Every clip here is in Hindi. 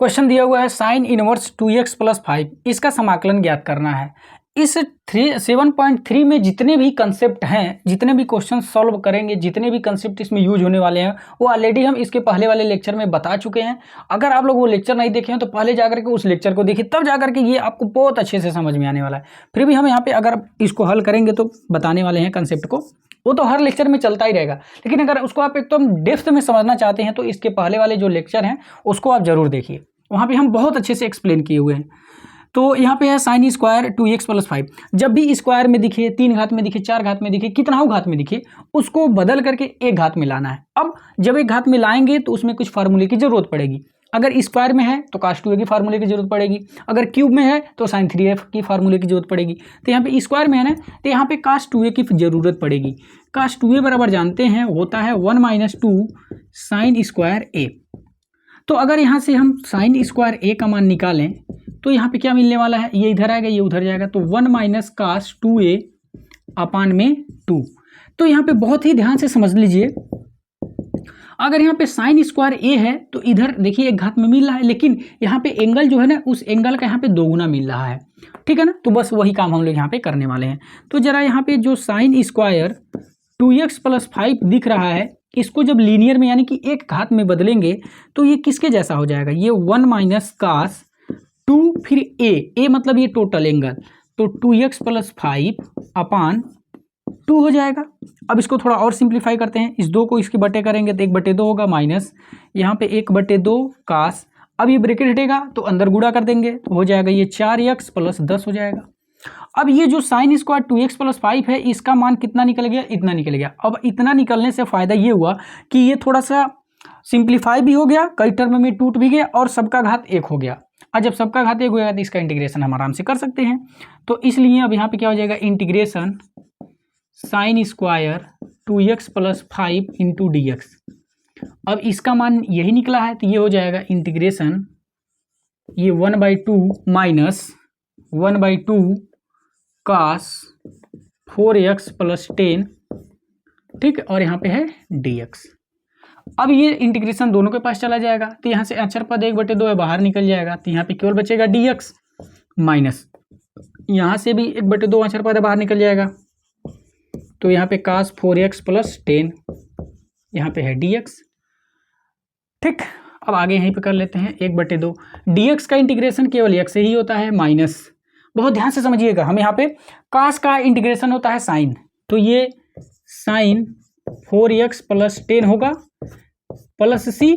क्वेश्चन दिया हुआ है साइन इनवर्स 2x प्लस 5, इसका समाकलन ज्ञात करना है। इस 7.3 में जितने भी कंसेप्ट हैं, जितने भी क्वेश्चन सॉल्व करेंगे, जितने भी कंसेप्ट इसमें यूज होने वाले हैं, वो ऑलरेडी हम इसके पहले वाले लेक्चर में बता चुके हैं। अगर आप लोग वो लेक्चर नहीं देखे हैं तो पहले जाकर के उस लेक्चर को देखिए, तब जाकर के ये आपको बहुत अच्छे से समझ में आने वाला है। फिर भी हम यहाँ पे अगर इसको हल करेंगे तो बताने वाले हैं कंसेप्ट को, वो तो हर लेक्चर में चलता ही रहेगा, लेकिन अगर उसको आप एकदम डेप्थ में समझना चाहते हैं तो इसके पहले वाले जो लेक्चर हैं उसको आप जरूर देखिए, वहाँ पे हम बहुत अच्छे से एक्सप्लेन किए हुए हैं। तो यहाँ पे है साइन स्क्वायर 2x प्लस 5, जब भी स्क्वायर में दिखे, 3 घात में दिखे, 4 घात में दिखे, कितना हो घात में दिखे, उसको बदल करके 1 घात में लाना है। अब जब 1 घात में लाएंगे तो उसमें कुछ फार्मूले की जरूरत पड़ेगी। अगर स्क्वायर में है तो cos 2a की फार्मूले की जरूरत पड़ेगी, अगर क्यूब में है तो sin 3f की फार्मूले की जरूरत पड़ेगी। तो यहाँ पे स्क्वायर में है ना, तो यहाँ पे cos 2a की जरूरत पड़ेगी। cos 2a बराबर जानते हैं होता है 1 - 2 sin स्क्वायर a। तो अगर यहाँ से हम sin स्क्वायर a का मान निकालें तो यहाँ पे क्या मिलने वाला है, ये इधर आएगा, ये उधर जाएगा, तो 1 - cos 2a अपान में 2। तो यहाँ पे बहुत ही ध्यान से समझ लीजिए, अगर यहाँ पे साइन स्क्वायर a है तो इधर देखिए 1 घात में मिल रहा है, लेकिन यहाँ पे एंगल जो है ना, उस एंगल का यहाँ पे 2 गुना मिल रहा है, ठीक है ना। तो बस वही काम हम लोग यहाँ पे करने वाले हैं। तो जरा यहाँ पे जो साइन स्क्वायर 2x प्लस 5 दिख रहा है, इसको जब लीनियर में यानी कि 1 घात में बदलेंगे तो ये किसके जैसा हो जाएगा, ये 1 - cos 2 फिर a मतलब ये टोटल एंगल, तो 2x प्लस 5 अपान 2 हो जाएगा। अब इसको थोड़ा और सिंप्लीफाई करते हैं, इस 2 को इसके बटे करेंगे तो 1/2 होगा, माइनस यहाँ पे 1/2 cos, अब ये ब्रैकेट हटेगा तो अंदर गुणा कर देंगे तो हो जाएगा ये 4x प्लस 10 हो जाएगा। अब ये जो साइन स्क्वायर 2x प्लस 5 है, इसका मान कितना निकल गया, इतना निकल गया। अब इतना निकलने से फ़ायदा ये हुआ कि ये थोड़ा सा सिंप्लीफाई भी हो गया, कई टर्म में टूट भी गया और सबका घात 1 हो गया। और जब सबका घात 1 हो गया तो इसका इंटीग्रेशन हम आराम से कर सकते हैं। तो इसलिए अब यहाँ पे क्या हो जाएगा, integration sine square 2x plus 5 into dx। अब इसका मान यही निकला है तो ये हो जाएगा इंटीग्रेशन, ये 1/2 माइनस 1/2 cos 4x प्लस 10, ठीक, और यहाँ पे है dx। अब ये इंटीग्रेशन दोनों के पास चला जाएगा तो यहाँ से अचर पद 1/2 है, बाहर निकल जाएगा, तो यहाँ पे केवल बचेगा dx, माइनस यहाँ से भी 1/2 अचर पद बाहर निकल जाएगा, तो यहाँ पे cos 4x प्लस 10, यहाँ पे है dx, ठीक। अब आगे यहीं पे कर लेते हैं 1/2, dx का इंटीग्रेशन केवल x से ही होता है, माइनस, बहुत ध्यान से समझिएगा, हम यहाँ पे cos का इंटीग्रेशन होता है साइन, तो ये साइन 4x प्लस 10 होगा प्लस c,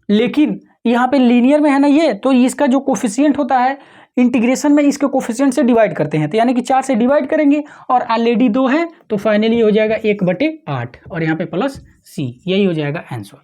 लेकिन यहाँ पे लीनियर में है ना ये, तो इसका जो कोफिशिएंट होता है इंटीग्रेशन में, इसके कोफिशिएंट से डिवाइड करते हैं, तो यानी कि 4 से डिवाइड करेंगे और ऑलरेडी 2 है तो फाइनली हो जाएगा 1/8 और यहाँ पे प्लस c, यही हो जाएगा आंसर।